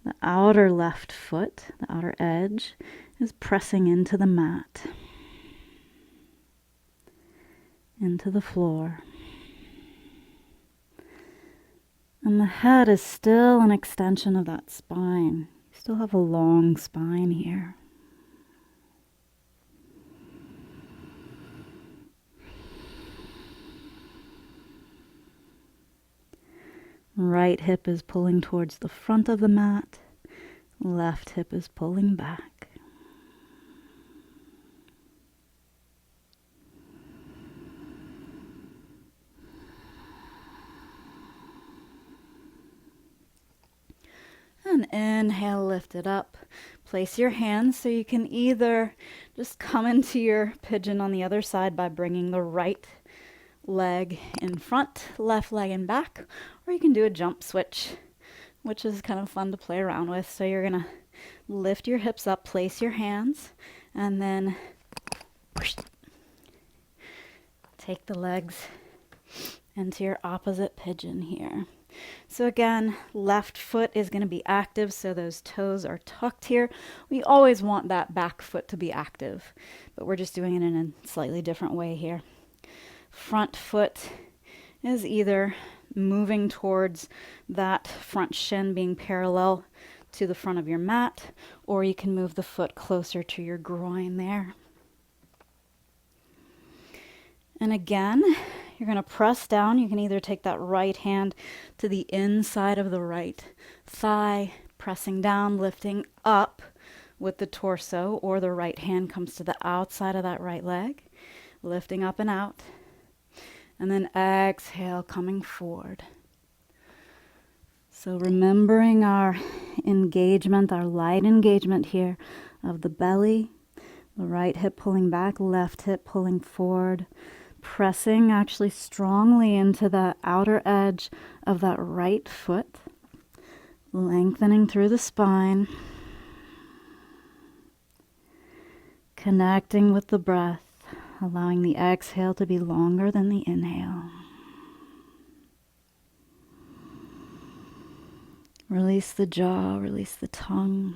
the outer left foot, the outer edge, is pressing into the mat, into the floor. And the head is still an extension of that spine. You still have a long spine here. Right hip is pulling towards the front of the mat. Left hip is pulling back. And inhale, lift it up. Place your hands so you can either just come into your pigeon on the other side by bringing the right leg in front, left leg in back, or you can do a jump switch, which is kind of fun to play around with. So you're going to lift your hips up, place your hands, and then whoosh, take the legs into your opposite pigeon here. So again, left foot is going to be active, so those toes are tucked here. We always want that back foot to be active, but we're just doing it in a slightly different way here. Front foot is either moving towards that front shin being parallel to the front of your mat, or you can move the foot closer to your groin there. And again, you're going to press down. You can either take that right hand to the inside of the right thigh, pressing down, lifting up with the torso, or the right hand comes to the outside of that right leg, lifting up and out. And then exhale, coming forward. So remembering our engagement, our light engagement here of the belly, the right hip pulling back, left hip pulling forward, pressing actually strongly into the outer edge of that right foot, lengthening through the spine, connecting with the breath, allowing the exhale to be longer than the inhale. Release the jaw, release the tongue,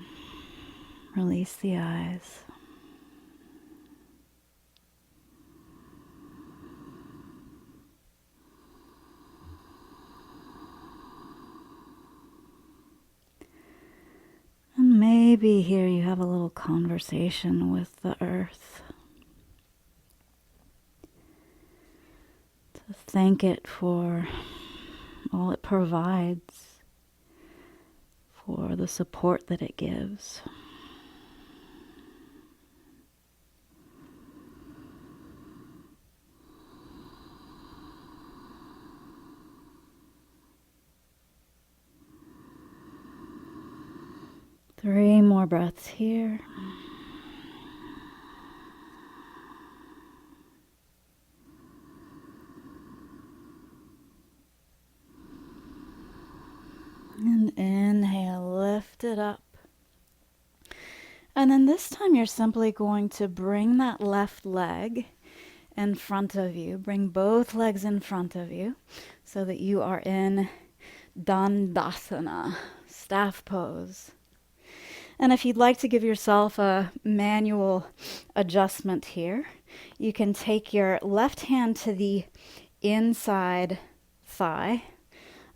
release the eyes. maybe here you have a little conversation with the earth. To thank it for all it provides, for the support that it gives. Three more breaths here. And inhale, lift it up. And then this time you're simply going to bring that left leg in front of you. Bring both legs in front of you so that you are in Dandasana, staff pose. And if you'd like to give yourself a manual adjustment here, you can take your left hand to the inside thigh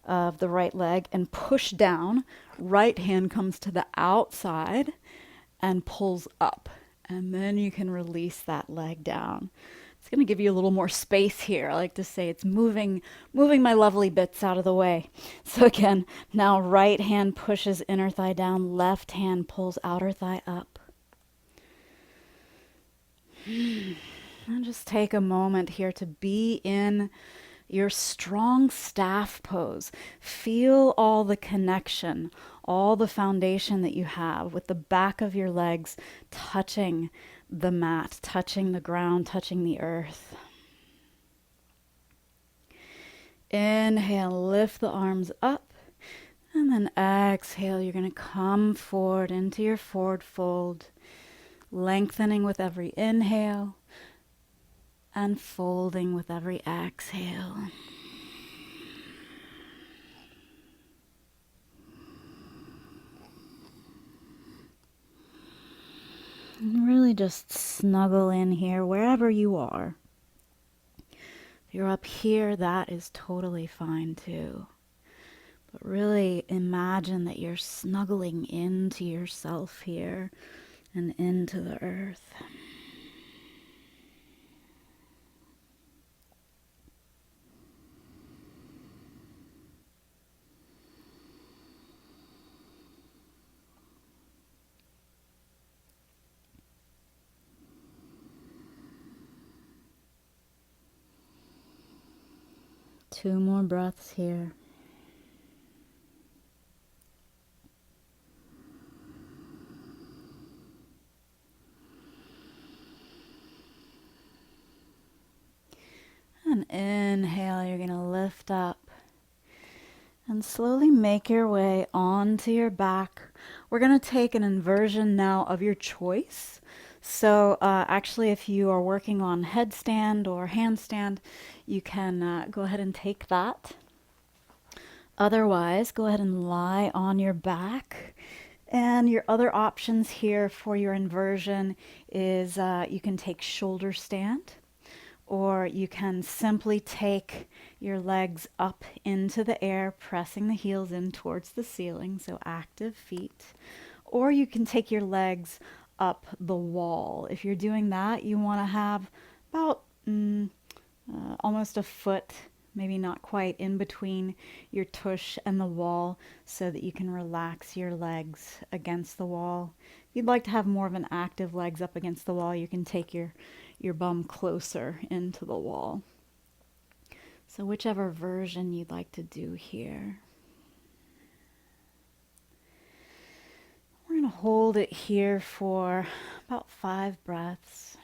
of the right leg and push down. Right hand comes to the outside and pulls up. And then you can release that leg down. It's going to give you a little more space here. I like to say it's moving my lovely bits out of the way. So again, now right hand pushes inner thigh down, left hand pulls outer thigh up. And just take a moment here to be in your strong staff pose. Feel all the connection, all the foundation that you have with the back of your legs touching the mat, touching the ground, touching the earth. Inhale, lift the arms up. And then exhale, you're going to come forward into your forward fold, lengthening with every inhale and folding with every exhale. And really just snuggle in here wherever you are. If you're up here, that is totally fine too. But really imagine that you're snuggling into yourself here and into the earth. Two more breaths here. And inhale, you're going to lift up and slowly make your way onto your back. We're going to take an inversion now of your choice. So actually, if you are working on headstand or handstand, you can go ahead and take that. Otherwise, go ahead and lie on your back. And your other options here for your inversion is you can take shoulder stand, or you can simply take your legs up into the air, pressing the heels in towards the ceiling, so active feet. Or you can take your legs up the wall. If you're doing that, you want to have about almost a foot, maybe not quite, in between your tush and the wall so that you can relax your legs against the wall. If you'd like to have more of an active legs up against the wall, you can take your bum closer into the wall. So whichever version you'd like to do here. We're going to hold it here for about 5 breaths.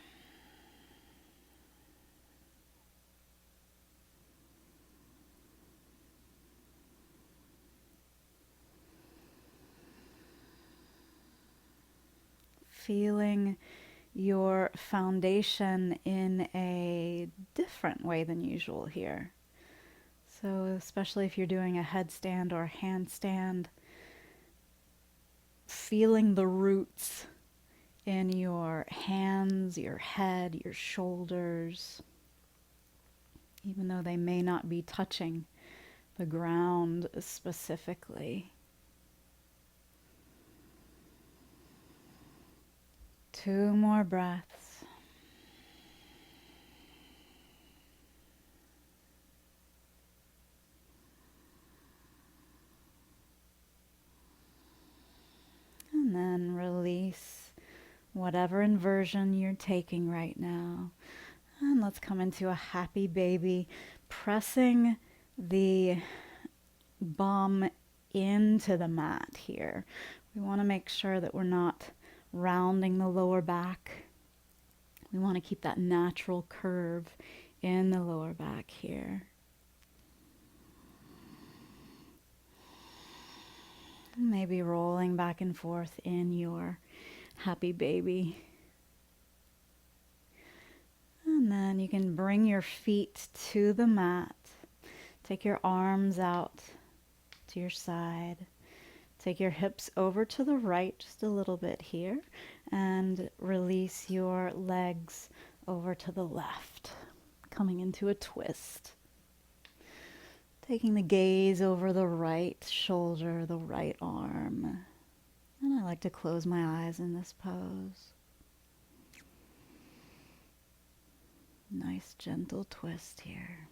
Feeling your foundation in a different way than usual here. So especially if you're doing a headstand or a handstand, feeling the roots in your hands, your head, your shoulders, even though they may not be touching the ground specifically. 2 more breaths. And then release whatever inversion you're taking right now. And let's come into a happy baby, pressing the bum into the mat here. We want to make sure that we're not rounding the lower back. We want to keep that natural curve in the lower back here. Maybe rolling back and forth in your happy baby. And then you can bring your feet to the mat. Take your arms out to your side. Take your hips over to the right just a little bit here, and release your legs over to the left, coming into a twist. Taking the gaze over the right shoulder, the right arm. And I like to close my eyes in this pose. Nice gentle twist here.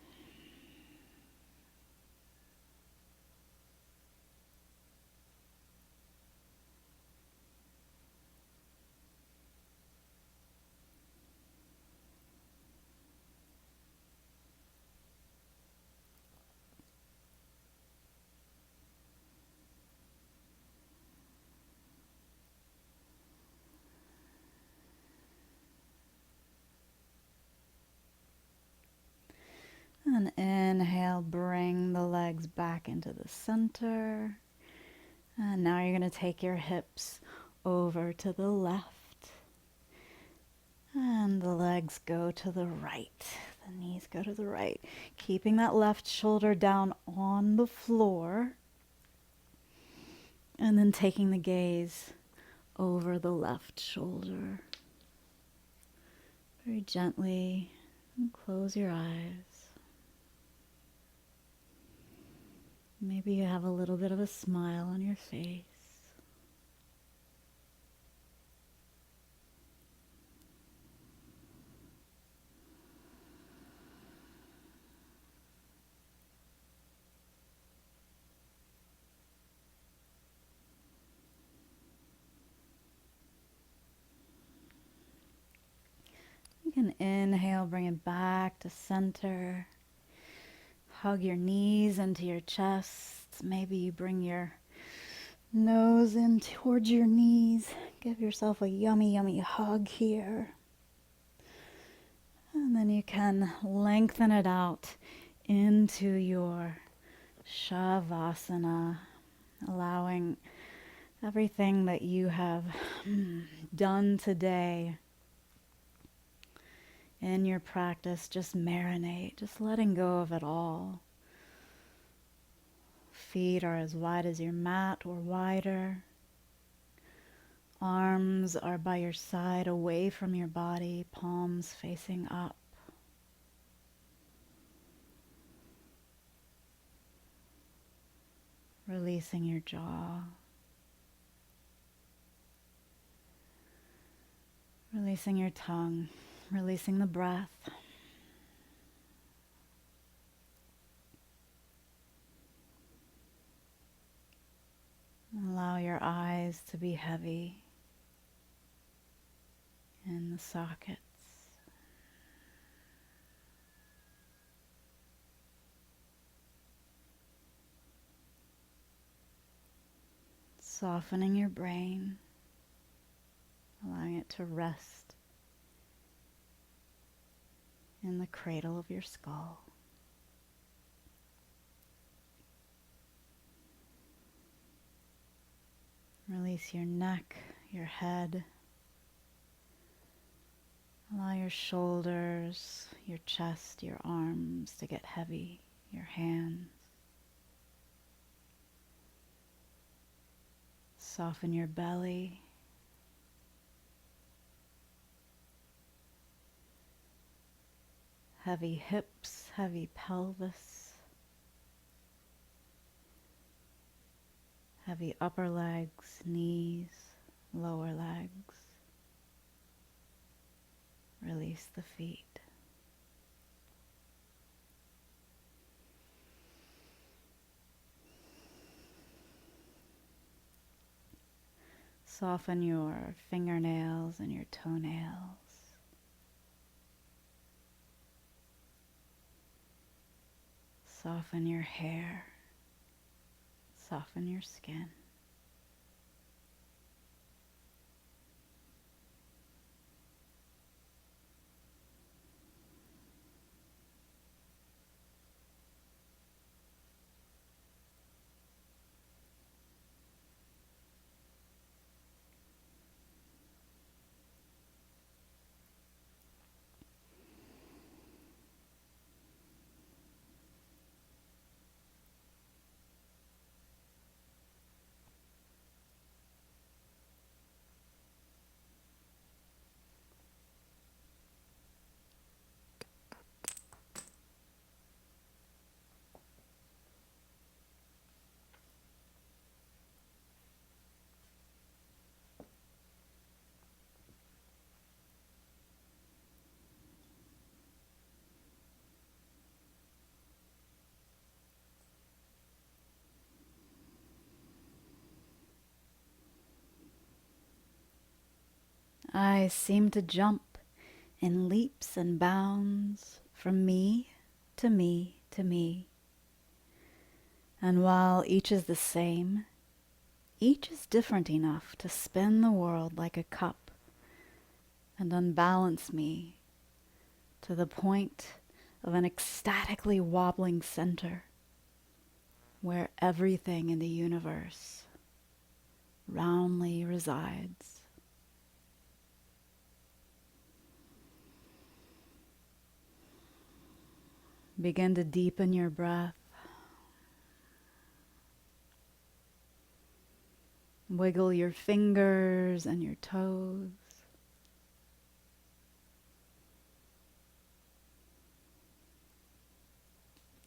And inhale, bring the legs back into the center. And now you're going to take your hips over to the left. And the legs go to the right. The knees go to the right. Keeping that left shoulder down on the floor. And then taking the gaze over the left shoulder. Very gently, and close your eyes. Maybe you have a little bit of a smile on your face. You can inhale, bring it back to center. Hug your knees into your chest. Maybe you bring your nose in towards your knees. Give yourself a yummy, yummy hug here. And then you can lengthen it out into your Shavasana, allowing everything that you have done today in your practice, just marinate, just letting go of it all. Feet are as wide as your mat or wider. Arms are by your side, away from your body, palms facing up. Releasing your jaw. Releasing your tongue. Releasing the breath. Allow your eyes to be heavy in the sockets. Softening your brain, allowing it to rest in the cradle of your skull. Release your neck, your head. Allow your shoulders, your chest, your arms to get heavy, your hands. Soften your belly. Heavy hips, heavy pelvis. Heavy upper legs, knees, lower legs. Release the feet. Soften your fingernails and your toenails. Soften your hair. Soften your skin. I seem to jump in leaps and bounds from me to me to me. And while each is the same, each is different enough to spin the world like a cup and unbalance me to the point of an ecstatically wobbling center where everything in the universe roundly resides. Begin to deepen your breath. Wiggle your fingers and your toes.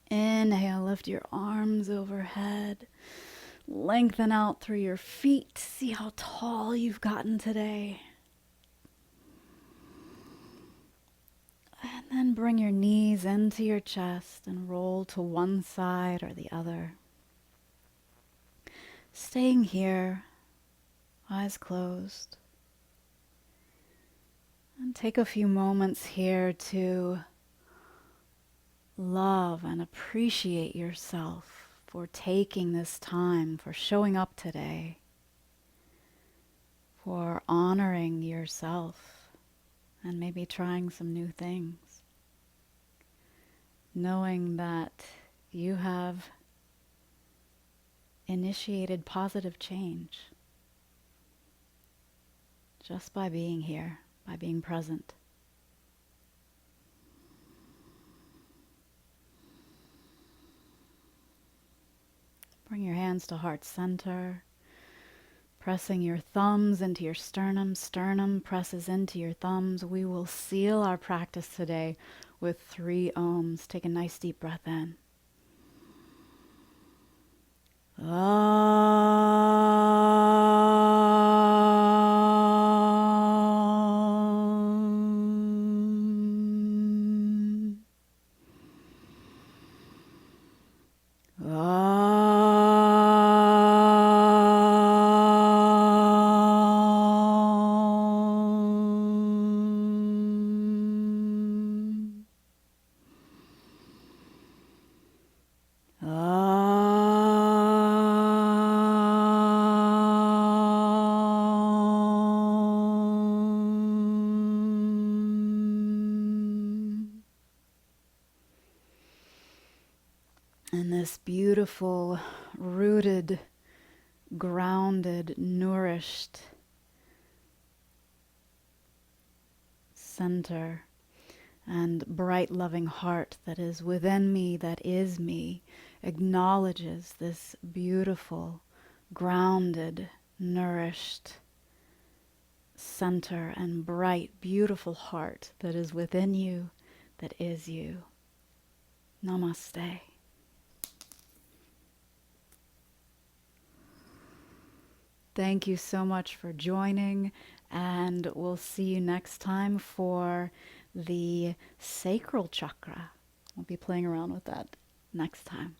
Inhale, lift your arms overhead. Lengthen out through your feet. See how tall you've gotten today. And then bring your knees into your chest and roll to one side or the other. Staying here, eyes closed. And take a few moments here to love and appreciate yourself for taking this time, for showing up today, for honoring yourself and maybe trying some new things. Knowing that you have initiated positive change just by being here, by being present. Bring your hands to heart center, pressing your thumbs into your sternum. Sternum presses into your thumbs. We will seal our practice today with 3 ohms. Take a nice deep breath in. And this beautiful, rooted, grounded, nourished center and bright, loving heart that is within me, that is me, acknowledges this beautiful, grounded, nourished center and bright, beautiful heart that is within you, that is you. Namaste. Thank you so much for joining, And we'll see you next time for the sacral chakra. We'll be playing around with that next time.